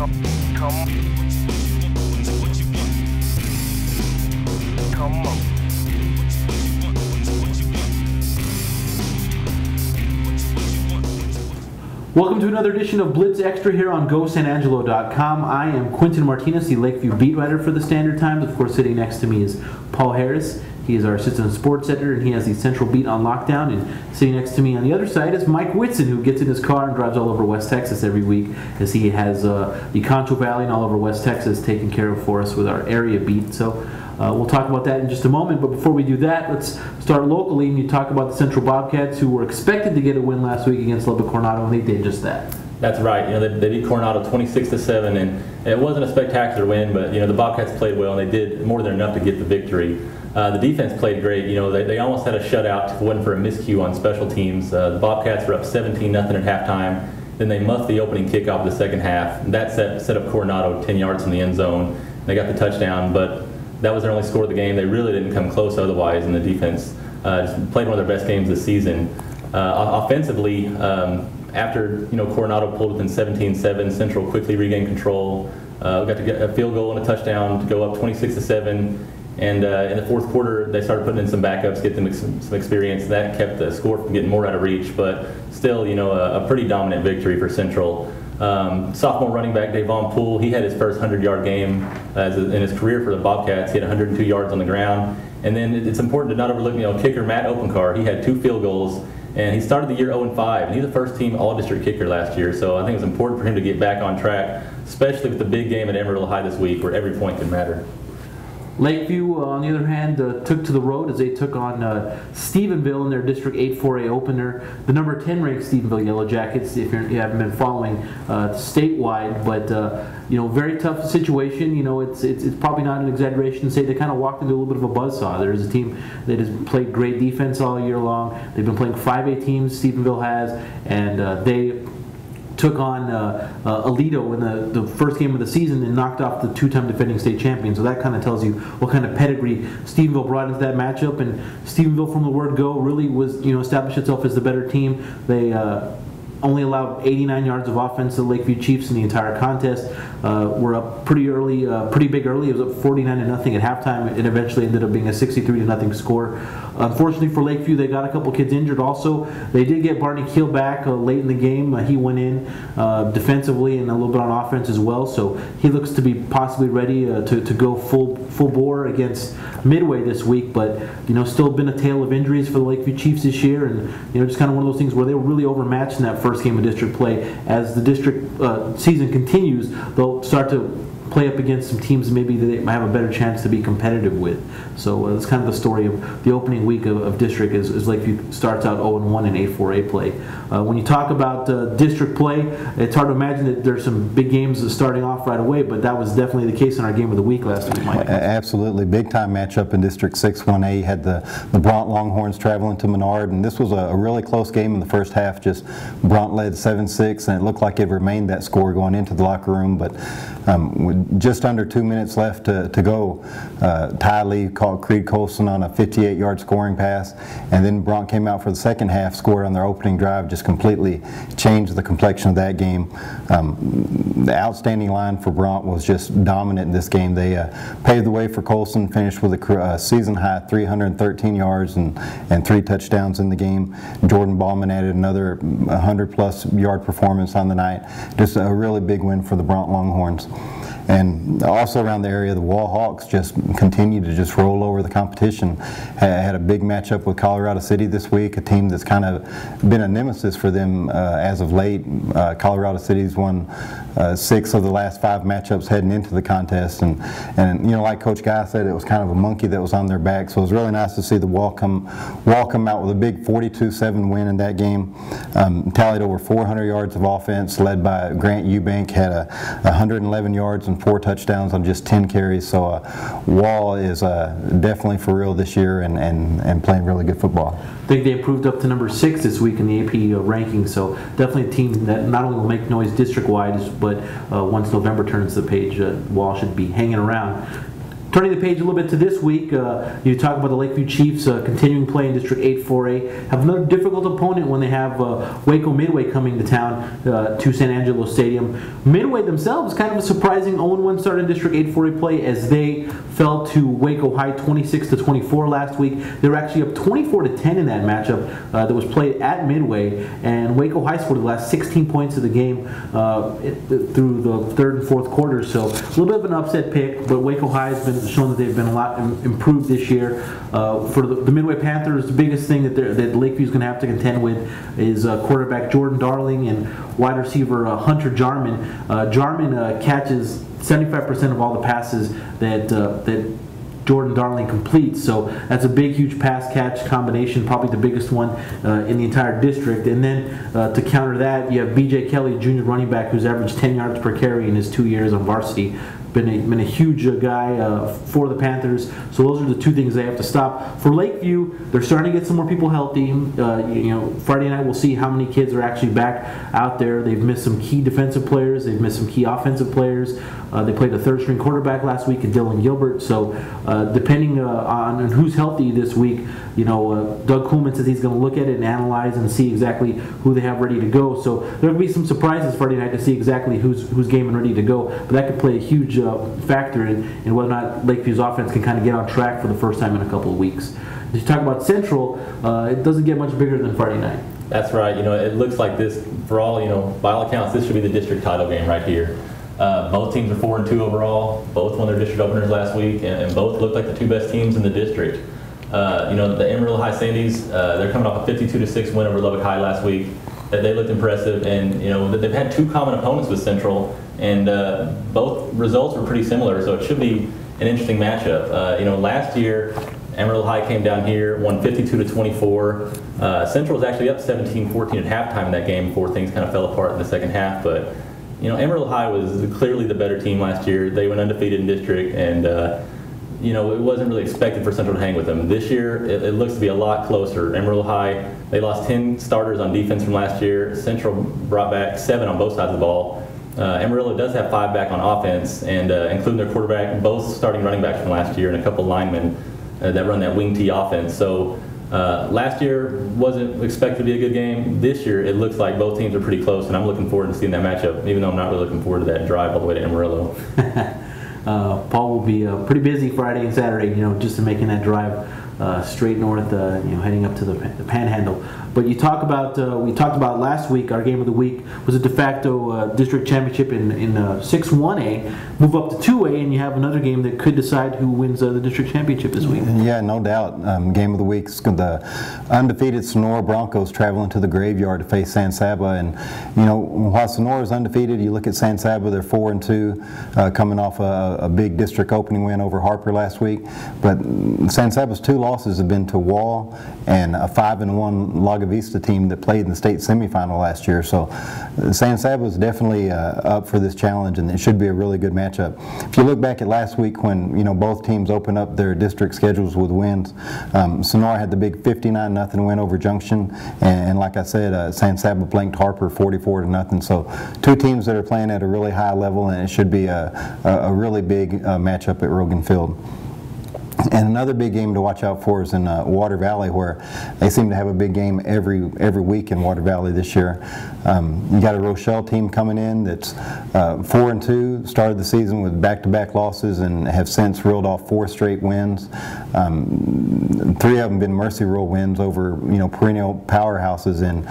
Welcome to another edition of Blitz Extra here on GoSanAngelo.com. I am Quentin Martinez, the Lakeview beat writer for the Standard Times. Of course, sitting next to me is Paul Harris. He is our assistant sports editor, and he has the Central Beat on lockdown. And sitting next to me on the other side is Mike Whitson, who gets in his car and drives all over West Texas every week, as he has the Concho Valley and all over West Texas taken care of for us with our area beat. So we'll talk about that in just a moment. But before we do that, let's start locally, and you talk about the Central Bobcats, who were expected to get a win last week against Lubbock Coronado, and they did just that. That's right. They beat Coronado 26-7, and it wasn't a spectacular win, but the Bobcats played well, and they did more than enough to get the victory. The defense played great. They almost had a shutout if it wasn't for a miscue on special teams. The Bobcats were up 17-0 at halftime. Then they muffed the opening kickoff of the second half. That set up Coronado 10 yards from the end zone. They got the touchdown, but that was their only score of the game. They really didn't come close otherwise, and the defense just played one of their best games this season. Offensively, after Coronado pulled within 17-7, Central quickly regained control. We got to get a field goal and a touchdown to go up 26-7. And in the fourth quarter, they started putting in some backups, get them some experience. That kept the score from getting more out of reach, but still, a pretty dominant victory for Central. Sophomore running back Davon Poole, he had his first 100-yard game in his career for the Bobcats. He had 102 yards on the ground. And then it's important to not overlook, kicker Matt Openkar. He had 2 field goals, and he started the year 0-5. And he's the first-team all-district kicker last year, so I think it's important for him to get back on track, especially with the big game at Emerald High this week, where every point can matter. Lakeview, on the other hand, took to the road as they took on Stephenville in their District 8 4A opener. The number 10 ranked Stephenville Yellow Jackets, if you haven't been following statewide, but very tough situation. It's probably not an exaggeration to say they kind of walked into a little bit of a buzzsaw. There's a team that has played great defense all year long. They've been playing 5A teams, Stephenville has, and they took on Alito in the first game of the season and knocked off the 2-time defending state champion. So that kind of tells you what kind of pedigree Stephenville brought into that matchup. And Stephenville, from the word go, really was established itself as the better team. They only allowed 89 yards of offense to the Lakeview Chiefs in the entire contest. Were up pretty big early. It was up 49-0 at halftime. It eventually ended up being a 63-0 score. Unfortunately for Lakeview, they got a couple kids injured also. They did get Barney Keel back late in the game. He went in defensively and a little bit on offense as well, so he looks to be possibly ready to go full bore against Midway this week. But still been a tale of injuries for the Lakeview Chiefs this year, and just kind of one of those things where they were really overmatched in that first game of district play. As the district season continues, they'll start to play up against some teams maybe that they might have a better chance to be competitive with. So that's kind of the story of the opening week of district as Lakeview starts out 0-1 in 8-4A play. When you talk about district play, it's hard to imagine that there's some big games starting off right away, but that was definitely the case in our game of the week last week, Mike. Absolutely. Big time matchup in District 6 1A. Had the Bront Longhorns traveling to Menard, and this was a really close game in the first half. Just Bront led 7-6, and it looked like it remained that score going into the locker room, but with just under 2 minutes left to go, Ty Lee called Creed Colson on a 58-yard scoring pass, and then Bront came out for the second half, scored on their opening drive, just completely changed the complexion of that game. The outstanding line for Bront was just dominant in this game. They paved the way for Colson, finished with a season-high 313 yards and 3 touchdowns in the game. Jordan Ballman added another 100-plus yard performance on the night. Just a really big win for the Bront Longhorns. And also around the area, the Wall Hawks just continued to just roll over the competition. Had a big matchup with Colorado City this week, a team that's kind of been a nemesis for them as of late. Colorado City's won 6 of the last 5 matchups heading into the contest, and like Coach Guy said, it was kind of a monkey that was on their back. So it was really nice to see the Wall come out with a big 42-7 win in that game. Tallied over 400 yards of offense, led by Grant Eubank, had 111 yards and 4 touchdowns on just 10 carries. So Wall is definitely for real this year and playing really good football. I think they improved up to number 6 this week in the AP rankings, so definitely a team that not only will make noise district-wide, but once November turns the page, Wall should be hanging around. Turning the page a little bit to this week, you talk about the Lakeview Chiefs continuing play in District 8 4A. Have another difficult opponent when they have Waco Midway coming to town to San Angelo Stadium. Midway themselves kind of a surprising 0-1 start in District 8 4A play as they fell to Waco High 26-24 last week. They were actually up 24-10 in that matchup that was played at Midway, and Waco High scored the last 16 points of the game through the third and fourth quarters. So a little bit of an upset pick, but Waco High has been shown that they've been a lot improved this year. For the Midway Panthers, the biggest thing that Lakeview is going to have to contend with is quarterback Jordan Darling and wide receiver Hunter Jarman. Jarman catches 75% of all the passes that Jordan Darling completes, so that's a big, huge pass-catch combination, probably the biggest one in the entire district. And then to counter that, you have B.J. Kelly, junior running back, who's averaged 10 yards per carry in his 2 years on varsity. Been a huge guy for the Panthers. So those are the two things they have to stop. For Lakeview, they're starting to get some more people healthy. Friday night we'll see how many kids are actually back out there. They've missed some key defensive players. They've missed some key offensive players. They played a third-string quarterback last week, Dylan Gilbert. So depending on who's healthy this week, Doug Kuhlman says he's going to look at it and analyze and see exactly who they have ready to go. So there will be some surprises Friday night to see exactly who's game and ready to go. But that could play a huge factor in whether or not Lakeview's offense can kind of get on track for the first time in a couple of weeks. As you talk about Central, it doesn't get much bigger than Friday night. That's right. It looks like this, for all, by all accounts, this should be the district title game right here. Both teams are 4-2 overall. Both won their district openers last week, and both look like the two best teams in the district. The Myrtle High Sandies, they're coming off a 52-6 win over Lubbock High last week. They looked impressive, and they've had two common opponents with Central, and both results were pretty similar, so it should be an interesting matchup. Last year, Amarillo High came down here, won 52-24. Central was actually up 17-14 at halftime in that game before things kind of fell apart in the second half, but Amarillo High was clearly the better team last year. They went undefeated in district, and it wasn't really expected for Central to hang with them. This year, it looks to be a lot closer. Amarillo High, they lost 10 starters on defense from last year. Central brought back 7 on both sides of the ball. Amarillo does have 5 back on offense, and including their quarterback, both starting running backs from last year, and a couple linemen that run that wing T offense. So last year wasn't expected to be a good game. This year, it looks like both teams are pretty close, and I'm looking forward to seeing that matchup, even though I'm not really looking forward to that drive all the way to Amarillo. Paul will be pretty busy Friday and Saturday, just in making that drive straight north, heading up to the Panhandle. But you talk about we talked about last week. Our game of the week was a de facto district championship in 6-1A. Move up to 2A, and you have another game that could decide who wins the district championship this week. Yeah, no doubt. Game of the week is the undefeated Sonora Broncos traveling to the Graveyard to face San Saba. And while Sonora is undefeated, you look at San Saba; they're 4-2, coming off a big district opening win over Harper last week. But San Saba's 2 losses have been to Wall and a 5-1 Laga Vista team that played in the state semifinal last year. So San Saba is definitely up for this challenge, and it should be a really good matchup. If you look back at last week when both teams opened up their district schedules with wins, Sonora had the big 59-0 win over Junction, and like I said, San Saba blanked Harper 44-0. So 2 teams that are playing at a really high level, and it should be a really big matchup at Rogan Field. And another big game to watch out for is in Water Valley, where they seem to have a big game every week in Water Valley this year. You got a Rochelle team coming in that's 4-2, started the season with back-to-back losses and have since reeled off 4 straight wins. 3 of them been Mercy Rule wins over perennial powerhouses in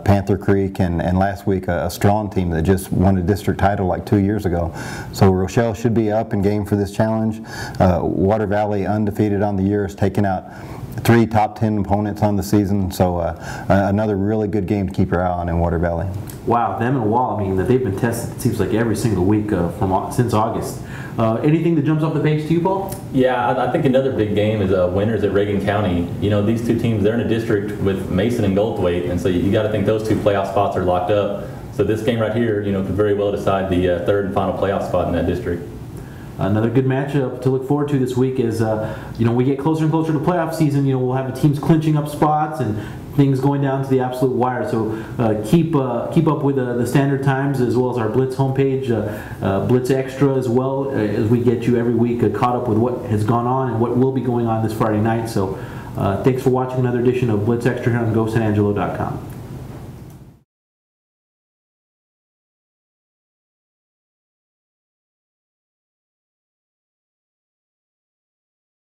Panther Creek, and last week a strong team that just won a district title like 2 years ago. So Rochelle should be up and game for this challenge. Water Valley, undefeated on the year, has taken out 3 top 10 opponents on the season. So another really good game to keep your eye on in Water Valley. Wow, them and Wall, that they've been tested, it seems like every single week since August. Anything that jumps off the page to you, Paul? Yeah, I think another big game is winners at Reagan County. These 2 teams, they're in a district with Mason and Goldthwaite, and so you got to think those 2 playoff spots are locked up. So this game right here, could very well decide the 3rd and final playoff spot in that district. Another good matchup to look forward to this week is, we get closer and closer to playoff season. We'll have the teams clinching up spots and things going down to the absolute wire. So keep up with the Standard Times as well as our Blitz homepage, Blitz Extra as well, as we get you every week caught up with what has gone on and what will be going on this Friday night. So thanks for watching another edition of Blitz Extra here on GoSanAngelo.com.